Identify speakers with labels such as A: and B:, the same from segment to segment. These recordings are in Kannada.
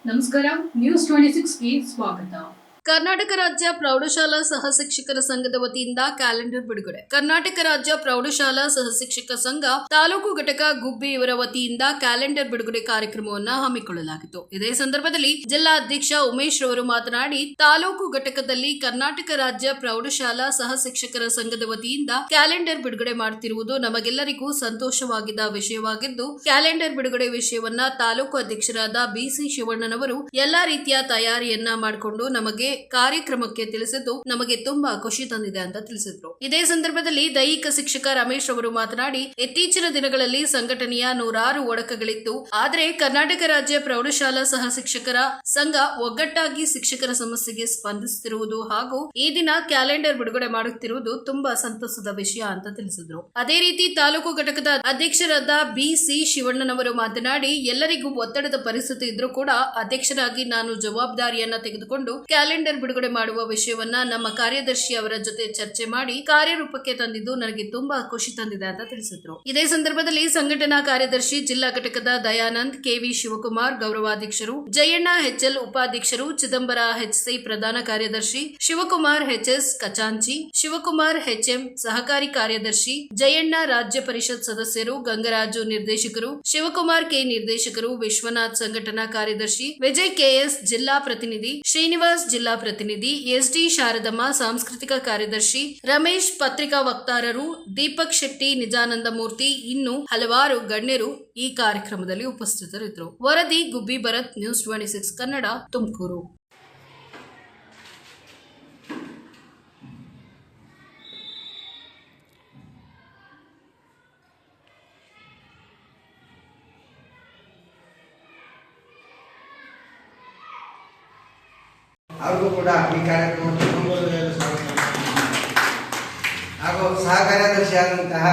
A: ನಮಸ್ಕಾರ, ನ್ಯೂಸ್ 26ಗೆ ಸ್ವಾಗತ.
B: ಕರ್ನಾಟಕ ರಾಜ್ಯ ಪ್ರೌಢಶಾಲಾ ಸಹ ಶಿಕ್ಷಕರ ಸಂಘದ ವತಿಯಿಂದ ಕ್ಯಾಲೆಂಡರ್ ಬಿಡುಗಡೆ. ಕರ್ನಾಟಕ ರಾಜ್ಯ ಪ್ರೌಢಶಾಲಾ ಸಹ ಶಿಕ್ಷಕ ಸಂಘ ತಾಲೂಕು ಘಟಕ ಗುಬ್ಬಿ ಇವರ ವತಿಯಿಂದ ಕ್ಯಾಲೆಂಡರ್ ಬಿಡುಗಡೆ ಕಾರ್ಯಕ್ರಮವನ್ನು ಹಮ್ಮಿಕೊಳ್ಳಲಾಗಿತ್ತು. ಇದೇ ಸಂದರ್ಭದಲ್ಲಿ ಜಿಲ್ಲಾ ಅಧ್ಯಕ್ಷ ಉಮೇಶ್ ರವರು ಮಾತನಾಡಿ, ತಾಲೂಕು ಘಟಕದಲ್ಲಿ ಕರ್ನಾಟಕ ರಾಜ್ಯ ಪ್ರೌಢಶಾಲಾ ಸಹ ಶಿಕ್ಷಕರ ಸಂಘದ ವತಿಯಿಂದ ಕ್ಯಾಲೆಂಡರ್ ಬಿಡುಗಡೆ ಮಾಡುತ್ತಿರುವುದು ನಮಗೆಲ್ಲರಿಗೂ ಸಂತೋಷವಾಗಿದ್ದ ವಿಷಯವಾಗಿದ್ದು, ಕ್ಯಾಲೆಂಡರ್ ಬಿಡುಗಡೆ ವಿಷಯವನ್ನ ತಾಲೂಕು ಅಧ್ಯಕ್ಷರಾದ ಬಿಸಿ ಶಿವಣ್ಣನವರು ಎಲ್ಲಾ ರೀತಿಯ ತಯಾರಿಯನ್ನ ಮಾಡಿಕೊಂಡು ನಮಗೆ ಕಾರ್ಯಕ್ರಮಕ್ಕೆ ತಿಳಿಸಿದ್ದು ನಮಗೆ ತುಂಬಾ ಖುಷಿ ತಂದಿದೆ ಅಂತ ತಿಳಿಸಿದ್ರು. ಇದೇ ಸಂದರ್ಭದಲ್ಲಿ ದೈಹಿಕ ಶಿಕ್ಷಕ ರಮೇಶ್ ಅವರು ಮಾತನಾಡಿ, ಇತ್ತೀಚಿನ ದಿನಗಳಲ್ಲಿ ಸಂಘಟನೆಯ ನೂರಾರು ಒಡಕುಗಳಿತ್ತು. ಆದರೆ ಕರ್ನಾಟಕ ರಾಜ್ಯ ಪ್ರೌಢಶಾಲಾ ಸಹ ಶಿಕ್ಷಕರ ಸಂಘ ಒಗ್ಗಟ್ಟಾಗಿ ಶಿಕ್ಷಕರ ಸಮಸ್ಯೆಗೆ ಸ್ಪಂದಿಸುತ್ತಿರುವುದು ಹಾಗೂ ಈ ದಿನ ಕ್ಯಾಲೆಂಡರ್ ಬಿಡುಗಡೆ ಮಾಡುತ್ತಿರುವುದು ತುಂಬಾ ಸಂತಸದ ವಿಷಯ ಅಂತ ತಿಳಿಸಿದ್ರು. ಅದೇ ರೀತಿ ತಾಲೂಕು ಘಟಕದ ಅಧ್ಯಕ್ಷರಾದ ಬಿಸಿ ಶಿವಣ್ಣನವರು ಮಾತನಾಡಿ, ಎಲ್ಲರಿಗೂ ಒತ್ತಡದ ಪರಿಸ್ಥಿತಿ ಇದ್ರೂ ಕೂಡ ಅಧ್ಯಕ್ಷರಾಗಿ ನಾನು ಜವಾಬ್ದಾರಿಯನ್ನ ತೆಗೆದುಕೊಂಡು ಕ್ಯಾಲೆಂಡರ್ ಬಿಡುಗಡೆ ಮಾಡುವ ವಿಷಯವನ್ನ ನಮ್ಮ ಕಾರ್ಯದರ್ಶಿ ಅವರ ಜೊತೆ ಚರ್ಚೆ ಮಾಡಿ ಕಾರ್ಯರೂಪಕ್ಕೆ ತಂದಿದ್ದು ನನಗೆ ತುಂಬಾ ಖುಷಿ ತಂದಿದೆ ಅಂತ ತಿಳಿಸಿದ್ರು. ಇದೇ ಸಂದರ್ಭದಲ್ಲಿ ಸಂಘಟನಾ ಕಾರ್ಯದರ್ಶಿ ಜಿಲ್ಲಾ ಘಟಕದ ದಯಾನಂದ್, ಕೆವಿ ಶಿವಕುಮಾರ್ ಗೌರವಾಧ್ಯಕ್ಷರು, ಜಯಣ್ಣ ಎಚ್ಎಲ್ ಉಪಾಧ್ಯಕ್ಷರು, ಚಿದಂಬರ ಎಚ್ಸಿ ಪ್ರಧಾನ ಕಾರ್ಯದರ್ಶಿ, ಶಿವಕುಮಾರ್ ಎಚ್ಎಸ್ ಕಚಾಂಚಿ, ಶಿವಕುಮಾರ್ ಎಚ್ಎಂ ಸಹಕಾರಿ ಕಾರ್ಯದರ್ಶಿ, ಜಯಣ್ಣ ರಾಜ್ಯ ಪರಿಷತ್ ಸದಸ್ಯರು, ಗಂಗರಾಜು ನಿರ್ದೇಶಕರು, ಶಿವಕುಮಾರ್ ಕೆ ನಿರ್ದೇಶಕರು, ವಿಶ್ವನಾಥ್ ಸಂಘಟನಾ ಕಾರ್ಯದರ್ಶಿ, ವಿಜಯ್ ಕೆಎಸ್ ಜಿಲ್ಲಾ ಪ್ರತಿನಿಧಿ, ಶ್ರೀನಿವಾಸ್ ಜಿಲ್ಲಾ ಪ್ರತಿನಿಧಿ, ಎಸ್ಡಿ ಶಾರದಮ್ಮ ಸಾಂಸ್ಕೃತಿಕ ಕಾರ್ಯದರ್ಶಿ, ರಮೇಶ್ ಪತ್ರಿಕಾ ವಕ್ತಾರರು, ದೀಪಕ್ ಶೆಟ್ಟಿ, ನಿಜಾನಂದ ಮೂರ್ತಿ, ಇನ್ನು ಹಲವಾರು ಗಣ್ಯರು ಈ ಕಾರ್ಯಕ್ರಮದಲ್ಲಿ ಉಪಸ್ಥಿತರಿದ್ದರು. ವರದಿ ಗುಬ್ಬಿ ಭರತ್, ನ್ಯೂಸ್ 26 ಕನ್ನಡ, ತುಮಕೂರು.
C: ಅವ್ರಿಗೂ ಕೂಡ ಈ ಕಾರ್ಯಕ್ರಮಕ್ಕೆ ಹಾಗೂ ಸಹ ಕಾರ್ಯದರ್ಶಿ ಆದಂತಹ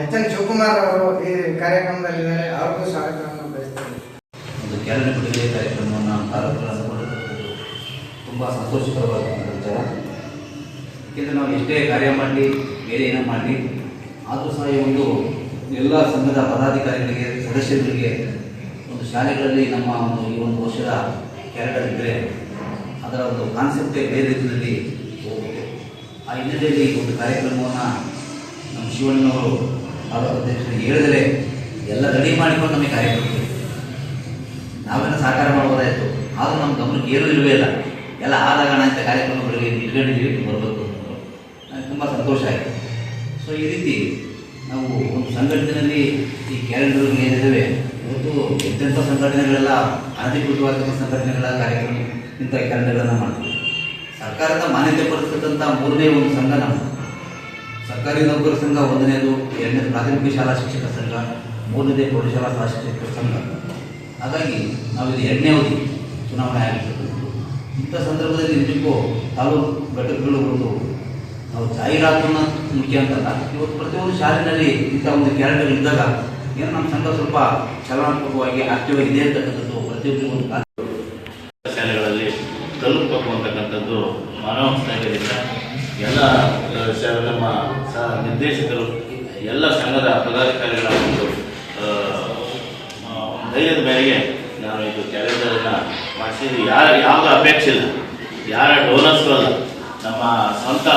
C: ಎಚ್ ಎನ್ ಶಿವಕುಮಾರ್ ಅವರು ಈ ಕಾರ್ಯಕ್ರಮದಲ್ಲಿದ್ದಾರೆ. ಅವ್ರಿಗೂ ಸ್ವಾಗತವನ್ನು ಬಯಸ್ತೇನೆ.
D: ಒಂದು ಕ್ಯಾಲೆಂಡರ್ ಬಿಡುಗಡೆ ಕಾರ್ಯಕ್ರಮವನ್ನು ತಾಲೂಕಿನಲ್ಲಿ ತುಂಬ ಸಂತೋಷಕರವಾದಂಥ ವಿಚಾರ. ಏಕೆಂದರೆ ನಾವು ಎಷ್ಟೇ ಕಾರ್ಯ ಮಾಡಲಿ, ಬೇರೆ ಏನೋ ಮಾಡಲಿ, ಆದರೂ ಸಹ ಈ ಒಂದು ಎಲ್ಲ ಸಂಘದ ಪದಾಧಿಕಾರಿಗಳಿಗೆ, ಸದಸ್ಯರುಗಳಿಗೆ ಒಂದು ಶಾಲೆಗಳಲ್ಲಿ ನಮ್ಮ ಒಂದು ಈ ಒಂದು ವರ್ಷದ ಕ್ಯಾಲೆಂಡರ್ ಇದ್ದರೆ ಅದರ ಒಂದು ಕಾನ್ಸೆಪ್ಟೇ ಬೇರೆ ರೀತಿಯಲ್ಲಿ ಹೋಗುತ್ತೆ. ಆ ಹಿನ್ನೆಲೆಯಲ್ಲಿ ಒಂದು ಕಾರ್ಯಕ್ರಮವನ್ನು ನಮ್ಮ ಶಿವಣ್ಣನವರು ತಾಲೂಕು ಅಧ್ಯಕ್ಷರಿಗೆ ಹೇಳಿದರೆ ಎಲ್ಲ ರೆಡಿ ಮಾಡಿಕೊಂಡು ನಮಗೆ ಕಾರ್ಯಕ್ರಮ ನಾವೆಲ್ಲ ಸಹಕಾರ ಮಾಡ್ಬೋದಾಯಿತು. ಆದರೂ ನಮ್ಮ ಗಮನಕ್ಕೆ ಏನೂ ಇಲ್ಲವೇ ಇಲ್ಲ. ಎಲ್ಲ ಆದಾಗಣ ಅಂತ ಕಾರ್ಯಕ್ರಮಗಳಿಗೆ ಇಟ್ಕೊಂಡಿದ್ದೀವಿ, ಬರಬೇಕು ಅನ್ನೋದು ನನಗೆ ತುಂಬ ಸಂತೋಷ ಆಯಿತು. ಸೊ ಈ ರೀತಿ ನಾವು ಒಂದು ಸಂಘಟನೆಯಲ್ಲಿ ಈ ಕ್ಯಾಲೆಂಡರ್ಗಳು ಏನಿದ್ದಾವೆ ಇವತ್ತು ಎಂತೆಂಥ ಸಂಘಟನೆಗಳೆಲ್ಲ ಅನಧಿಕೃತವಾದ ಸಂಘಟನೆಗಳ ಕಾರ್ಯಕ್ರಮ ಇಂಥ ಕ್ಯಾಲೆಂಡರ್ಗಳನ್ನು ಮಾಡ್ತೀವಿ. ಸರ್ಕಾರದ ಮಾನ್ಯತೆ ಪಡಿಸ್ತಕ್ಕಂಥ ಮೂರನೇ ಒಂದು ಸಂಘ ನಮ್ಮ ಸರ್ಕಾರಿ ನೌಕರರ ಸಂಘ, ಒಂದನೇದು, ಎರಡನೇದು ಪ್ರಾಥಮಿಕ ಶಾಲಾ ಶಿಕ್ಷಕರ ಸಂಘ, ಮೂರನೇದೇ ಪ್ರೌಢಶಾಲಾ ಸಹ ಶಿಕ್ಷಕರ ಸಂಘ. ಹಾಗಾಗಿ ನಾವು ಇದು ಎರಡನೇ ಅವಧಿ ಚುನಾವಣೆ ಆಗಿರ್ತಕ್ಕಂಥದ್ದು. ಇಂಥ ಸಂದರ್ಭದಲ್ಲಿ ನಿಜಕ್ಕೂ ತಾಲೂಕು ಘಟಕಗಳು ಒಂದು ನಾವು ಜಾಹೀರಾತನ್ನು ಮುಖ್ಯ ಅಂತಲ್ಲ, ಇವತ್ತು ಪ್ರತಿಯೊಂದು ಶಾಲೆಯಲ್ಲಿ ಇಂಥ ಒಂದು ಕ್ಯಾಲೆಂಡರ್ ಇದ್ದಾಗ ಏನೋ ನಮ್ಮ ಸಂಘ ಸ್ವಲ್ಪ ಚಲನಾತ್ಮಕವಾಗಿ ಆಕ್ಟಿವ್ ಆಗಿದೆ ಅಂತಕ್ಕಂಥದ್ದು ಪ್ರತಿಯೊಂದು ಒಂದು
E: ಶಾಲೆಗಳಲ್ಲಿ ತಲುಪಬೇಕು ಅಂತಕ್ಕಂಥದ್ದು ಮಾನವಸ್ಥೆಯಿಂದ ಎಲ್ಲ ನಮ್ಮ ನಿರ್ದೇಶಕರು, ಎಲ್ಲ ಸಂಘದ ಪದಾಧಿಕಾರಿಗಳ ಒಂದು ಧೈರ್ಯದ ಮೇರೆಗೆ ನಾನು ಇದು ಕ್ಯಾಲೆಂಡರನ್ನು ಮಾಡಿಸಿದ್ದು. ಯಾವುದೂ ಅಪೇಕ್ಷೆ ಇಲ್ಲ, ಯಾರ ಡೋನರ್ಸು ಅಲ್ಲ, ನಮ್ಮ ಸ್ವಂತ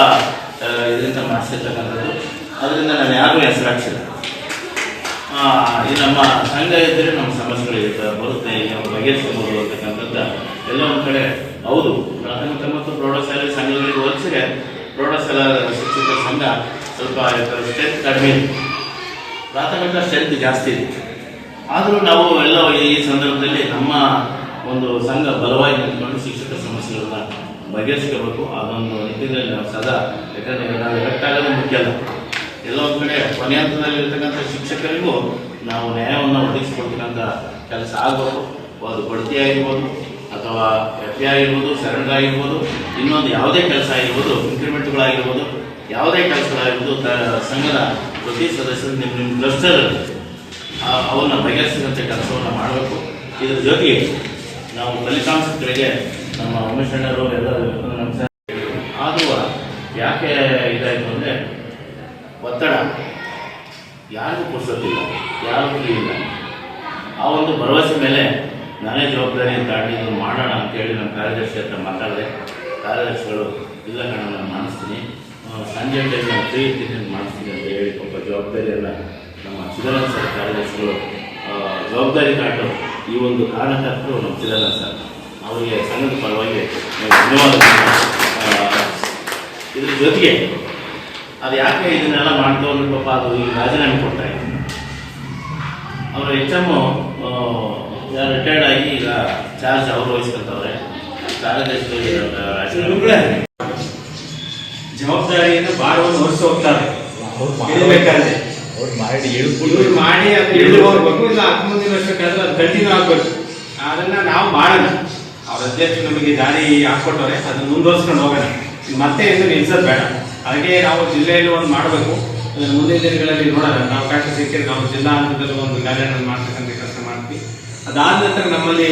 E: ಇದರಿಂದ ಮಾಡಿಸಿರ್ತಕ್ಕಂಥದ್ದು. ಅದರಿಂದ ನಾನು ಯಾರಿಗೂ ಹೆಸರಾಗ್ಸಿಲ್ಲ. ಈ ನಮ್ಮ ಸಂಘ ಇದ್ದರೆ ನಮ್ಮ ಸಮಸ್ಯೆಗಳು ಬರುತ್ತೆ, ಬಗೆಹರಿಸಬಹುದು ಅಂತಕ್ಕಂಥದ್ದು ಎಲ್ಲ ಒಂದು ಕಡೆ ಹೌದು. ಪ್ರಾಥಮಿಕ ಮತ್ತು ಪ್ರೌಢಶಾಲೆ ಸಂಘಗಳಿಗೆ ಹೋಲಿಸಿದ್ರೆ ಪ್ರೌಢಶಾಲಾ ಶಿಕ್ಷಕರ ಸಂಘ ಸ್ವಲ್ಪ ಸ್ಟ್ರೆಂತ್ ಕಡಿಮೆ ಇದೆ, ಪ್ರಾಥಮಿಕ ಸ್ಟ್ರೆಂತ್ ಜಾಸ್ತಿ ಇದೆ. ಆದರೂ ನಾವು ಎಲ್ಲ ಈ ಸಂದರ್ಭದಲ್ಲಿ ನಮ್ಮ ಒಂದು ಸಂಘ ಬಲವಾಗಿ ನಿಂತ್ಕೊಂಡು ಶಿಕ್ಷಕರ ಸಮಸ್ಯೆಗಳನ್ನ ಬಗೆಹರಿಸ್ಕೋಬೇಕು. ಅದೊಂದು ನಿಟ್ಟಿನಲ್ಲಿ ನಾವು ಸದಾ, ಯಾಕಂದರೆ ನಾವು ಎಲೆಕ್ಟ್ ಆಗೋದು ಮುಖ್ಯ ಅಲ್ಲ, ಎಲ್ಲ ಒಂದು ಕಡೆ ಕೊನೆ ಹಂತದಲ್ಲಿರ್ತಕ್ಕಂಥ ಶಿಕ್ಷಕರಿಗೂ ನಾವು ನ್ಯಾಯವನ್ನು ಒದಗಿಸಿಕೊಡ್ತಕ್ಕಂಥ ಕೆಲಸ ಆಗಬೇಕು. ಅದು ಬಡ್ತಿ ಆಗಿರ್ಬೋದು, ಅಥವಾ ಎಫ್ ಆಗಿರ್ಬೋದು, ಸರೆಂಡರ್ ಆಗಿರ್ಬೋದು, ಇನ್ನೊಂದು ಯಾವುದೇ ಕೆಲಸ ಆಗಿರ್ಬೋದು, ಇಂಕ್ರಿಮೆಂಟ್ಗಳಾಗಿರ್ಬೋದು, ಯಾವುದೇ ಕೆಲಸಗಳಾಗಿರ್ಬೋದು, ಸಂಘದ ಪ್ರತಿ ಸದಸ್ಯರು ನಿಮ್ಮ ಕ್ಲಸ್ಟರ್ ಅವನ್ನು ಬಗೆಹರಿಸಿದಂಥ ಕೆಲಸವನ್ನು ಮಾಡಬೇಕು. ಇದರ ಜೊತೆಗೆ ನಾವು ಫಲಿತಾಂಶಗಳಿಗೆ ನಮ್ಮ ಉಮೇಶ್ ಅಣ್ಣರು ಎಲ್ಲ ನಮ್ಮ ಆದರೂ ಯಾಕೆ ಇದಾಯಿತು ಅಂದರೆ ಒತ್ತಡ ಯಾರಿಗೂ ಪುರ್ಸೊತ್ತಿಲ್ಲ, ಯಾರಿಗೂ ಇಲ್ಲ. ಆ ಒಂದು ಭರವಸೆ ಮೇಲೆ ನಾನೇ ಜವಾಬ್ದಾರಿ ತಾಂಡಿ ಇದನ್ನು ಮಾಡೋಣ ಅಂತೇಳಿ ನಮ್ಮ ಕಾರ್ಯದರ್ಶಿ ಹತ್ರ ಮಾತಾಡಿದೆ. ಕಾರ್ಯದರ್ಶಿಗಳು ಇಲ್ಲ ಕಣ ನಾನು ಮಾಡಿಸ್ತೀನಿ, ಸಂಜೆ ಟೈಮ್ ನಾನು ಫ್ರೀ ಇರ್ತೀನಿ ಮಾಡಿಸ್ತೀನಿ ಅಂತ ಹೇಳಿ ಪಾಪ ಜವಾಬ್ದಾರಿ ಎಲ್ಲ ನಮ್ಮ ಚಿದಾನಂದ ಸರ್ ಕಾರ್ಯದರ್ಶಿಗಳು ಜವಾಬ್ದಾರಿ ಕಾಟು ಈ ಒಂದು ಕಾರಣಕರ್ತರು ನಮ್ಮ ಚಿದಾನಂದ ಸರ್, ಅವರಿಗೆ ಸಂಘದ ಪರವಾಗಿ ಧನ್ಯವಾದಗಳು. ಇದ್ರ ಜೊತೆಗೆ ಅದು ಯಾಕೆ ಇದನ್ನೆಲ್ಲ ಮಾಡ್ಕೊಂಡು ಪಾಪ ಅದು ಈಗ ರಾಜೀನಾಮೆ ಕೊಡ್ತಾರೆ. ಅವರ HM ರಿಟೈರ್ಡ್ ಆಗಿ ಈಗ ಚಾರ್ಜ್ ಅವರು ವಹಿಸ್ಕೊಳ್ತವ್ರೆ.
F: ಜವಾಬ್ದಾರಿಯನ್ನು ಭಾರವನ್ನು ಹೊರಿಸಿ ಹೋಗ್ತಾರೆ. ಮಾಡಿ ಅದು ಎಲ್ಲಿ ಹೋಗ್ಬೇಕು, ಇಲ್ಲ 13 ವರ್ಷಕ್ಕಾದ್ರೆ ಅದು ಕಂಟಿನ್ಯೂ ಆಗ್ಬೇಕು. ಅದನ್ನ ನಾವು ಮಾಡೋಣ. ಅವ್ರ ಅಧ್ಯಕ್ಷರು ನಮಗೆ ದಾರಿ ಹಾಕೊಟ್ಟವ್ರೆ, ಅದನ್ನ ಮುಂದುವರ್ಸ್ಕೊಂಡು ಹೋಗೋಣ. ಮತ್ತೆ ಎಂದು ನಿಲ್ಸೋದು ಬೇಡ. ಹಾಗೆ ನಾವು ಜಿಲ್ಲೆಯಲ್ಲಿ ಒಂದು ಮಾಡಬೇಕು. ಮುಂದಿನ ದಿನಗಳಲ್ಲಿ ನೋಡೋಣ, ನಾವು ಅವಕಾಶ ಸಿಕ್ಕಿದ್ರೆ ನಾವು ಜಿಲ್ಲಾ ಹಂತದಲ್ಲಿ ಒಂದು ಕಾರ್ಯಾಚರಣೆ ಮಾಡ್ತಕ್ಕಂಥ ಕೆಲಸ ಮಾಡ್ತೀವಿ. ಅದಾದ ನಂತರ ನಮ್ಮಲ್ಲಿ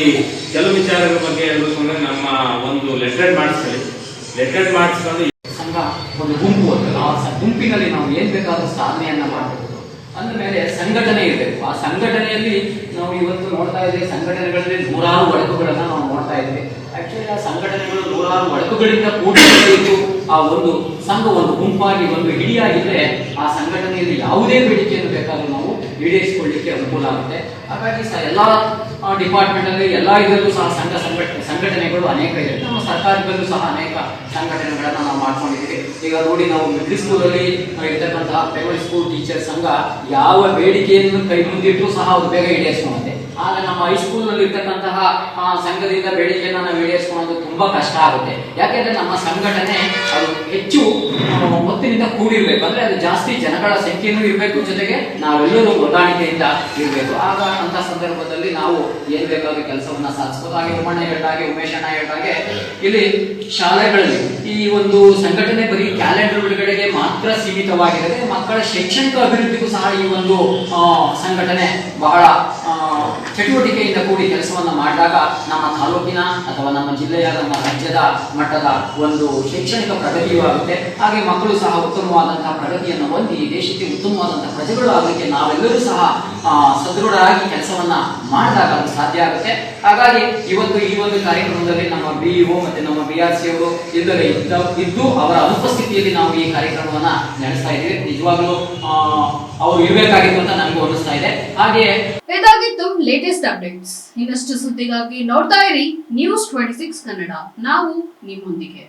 F: ಕೆಲವು ವಿಚಾರಗಳ ಬಗ್ಗೆ ಹೇಳಬೇಕು ಅಂದ್ರೆ ನಮ್ಮ ಒಂದು ಲೆಟರ್ ಮಾಡಿಸ್ಕೊಳ್ಳಿ. ಲೆಟರ್ ಮಾಡಿಸ್ಕೊಂಡು
G: ಸಂಘ ಒಂದು ಗುಂಪು ಅಂತ ಆ ಗುಂಪಿನಲ್ಲಿ ನಾವು ಏನ್ ಬೇಕಾದ್ರೂ ಸಾಧನೆಯನ್ನ ಮಾಡಬಹುದು. ಅಂದಮೇಲೆ ಸಂಘಟನೆ ಇರಬೇಕು. ಆ ಸಂಘಟನೆಯಲ್ಲಿ ನಾವು ಇವತ್ತು ನೋಡ್ತಾ ಇದ್ದೇವೆ, ಸಂಘಟನೆಗಳಲ್ಲಿ ನೂರಾರು ಒಡಕುಗಳನ್ನ ನಾವು ನೋಡ್ತಾ ಇದ್ದೇವೆ. ಆಕ್ಚುಲಿ ಆ ಸಂಘಟನೆಗಳು ನೂರಾರು ಒಡಕುಗಳಿಂದ ಕೂಡಿದ್ದು ಆ ಒಂದು ಸಂಘ ಒಂದು ಗುಂಪಾಗಿ ಒಂದು ಹಿಡಿಯಾಗಿದ್ರೆ ಆ ಸಂಘಟನೆಯಲ್ಲಿ ಯಾವುದೇ ಬೇಡಿಕೆಯನ್ನು ಬೇಕಾದ್ರೂ ನಾವು ಈಡೇರಿಸಿಕೊಳ್ಳಿಕ್ಕೆ ಅನುಕೂಲ ಆಗುತ್ತೆ. ಹಾಗಾಗಿ ಎಲ್ಲ ಡಿಪಾರ್ಟ್ಮೆಂಟ್ ಅಲ್ಲಿ ಎಲ್ಲ ಇದರಲ್ಲೂ ಸಹ ಸಂಘಟನೆಗಳು ಅನೇಕ ಇದೆ. ನಮ್ಮ ಸರ್ಕಾರದಲ್ಲೂ ಸಹ ಅನೇಕ ಸಂಘಟನೆಗಳನ್ನ ನಾವು ಮಾಡ್ಕೊಂಡಿದ್ದೀವಿ. ಈಗ ನೋಡಿ, ನಾವು ಮಿಡ್ಲ್ ಸ್ಕೂಲ್ ಅಲ್ಲಿ ಇರ್ತಕ್ಕಂತಹ ಪ್ರೈಮರಿ ಸ್ಕೂಲ್ ಟೀಚರ್ ಸಂಘ ಯಾವ ಬೇಡಿಕೆಯನ್ನು ಕೈ ಮುಂದಿಟ್ಟರೂ ಸಹ ಅದು ಬೇಗ ಈಡೇರಿಸ್ಕೊಳ್ಳುತ್ತೆ. ಆದ್ರೆ ನಮ್ಮ ಹೈಸ್ಕೂಲ್ ನಲ್ಲಿ ಇರ್ತಕ್ಕಂತಹ ಸಂಘದಿಂದ ಬೇಡಿಕೆಯನ್ನು ನಾವು ಈಡೇರಿಸ್ಕೊಳ್ಳೋದು ತುಂಬಾ ಕಷ್ಟ ಆಗುತ್ತೆ. ಯಾಕೆಂದ್ರೆ ನಮ್ಮ ಸಂಘಟನೆ ಅದು ಹೆಚ್ಚು ಒತ್ತಿನಿಂದ ಕೂಡಿರ್ಬೇಕು. ಅಂದ್ರೆ ಅದು ಜಾಸ್ತಿ ಜನಗಳ ಸಂಖ್ಯೆನೂ ಇರಬೇಕು, ಜೊತೆಗೆ ನಾವೆಲ್ಲರೂ ಹೊಂದಾಣಿಕೆಯಿಂದ ಇರಬೇಕು. ಆಗ ಅಂತ ಸಂದರ್ಭದಲ್ಲಿ ನಾವು ಏನ್ ಬೇಕಾದ್ರೂ ಕೆಲಸವನ್ನ ಸಾಧಿಸಬಹುದು. ಹಾಗೆ ಉಮಣ್ಣ ಹೇಳ್ದಾಗೆ, ಉಮೇಶ್ ಅಣ್ಣ ಹೇಳ್ದಾಗೆ, ಇಲ್ಲಿ ಶಾಲೆಗಳಲ್ಲಿ ಈ ಒಂದು ಸಂಘಟನೆ ಬರೀ ಕ್ಯಾಲೆಂಡರ್ ಬಿಡುಗಡೆಗೆ ಮಾತ್ರ ಸೀಮಿತವಾಗಿರದೆ ಮಕ್ಕಳ ಶೈಕ್ಷಣಿಕ ಅಭಿವೃದ್ಧಿಗೂ ಸಹ ಈ ಒಂದು ಸಂಘಟನೆ ಬಹಳ ಚಟುವಟಿಕೆಯಿಂದ ಕೂಡಿ ಕೆಲಸವನ್ನ ಮಾಡಿದಾಗ ನಮ್ಮ ತಾಲೂಕಿನ ಅಥವಾ ನಮ್ಮ ಜಿಲ್ಲೆಯ, ನಮ್ಮ ರಾಜ್ಯದ ಮಟ್ಟದ ಒಂದು ಶೈಕ್ಷಣಿಕ ಪ್ರಗತಿಯೂ ಆಗುತ್ತೆ. ಹಾಗೆ ಮಕ್ಕಳು ಸಹ ಉತ್ತಮವಾದಂತಹ ಪ್ರಗತಿಯನ್ನು ಹೊಂದಿ ದೇಶಕ್ಕೆ ಉತ್ತಮವಾದಂತಹ ಪ್ರಜೆಗಳು ಆಗಲಿಕ್ಕೆ ನಾವೆಲ್ಲರೂ ಸಹ ಸದೃಢರಾಗಿ ಕೆಲಸವನ್ನ ಮಾಡಿದಾಗ ಅದು ಸಾಧ್ಯ ಆಗುತ್ತೆ. ಹಾಗಾಗಿ ಇವತ್ತು ಈ ಒಂದು ಕಾರ್ಯಕ್ರಮದಲ್ಲಿ ನಮ್ಮ BEO ಮತ್ತೆ ನಮ್ಮ BRC ಅವರು ಎಲ್ಲರೂ ಇದ್ದು ಅವರ ಅನುಪಸ್ಥಿತಿಯಲ್ಲಿ ನಾವು ಈ ಕಾರ್ಯಕ್ರಮವನ್ನ ನಡೆಸ್ತಾ ಇದ್ದೀವಿ. ನಿಜವಾಗ್ಲೂ ಅವರು ಇರಬೇಕಾಗಿತ್ತು ಅಂತ ನನಗೂ ಅನಿಸ್ತಾ ಇದೆ. ಹಾಗೆ
A: ಇದಾಗಿತ್ತು ಲೇಟೆಸ್ಟ್ ಅಪ್ಡೇಟ್ಸ್. ಇನ್ನಷ್ಟು ಸುದ್ದಿಗಾಗಿ ನೋಡ್ತಾ ಇರಿ News 26 ಕನ್ನಡ. ನಾವು ನಿಮ್ಮೊಂದಿಗೆ.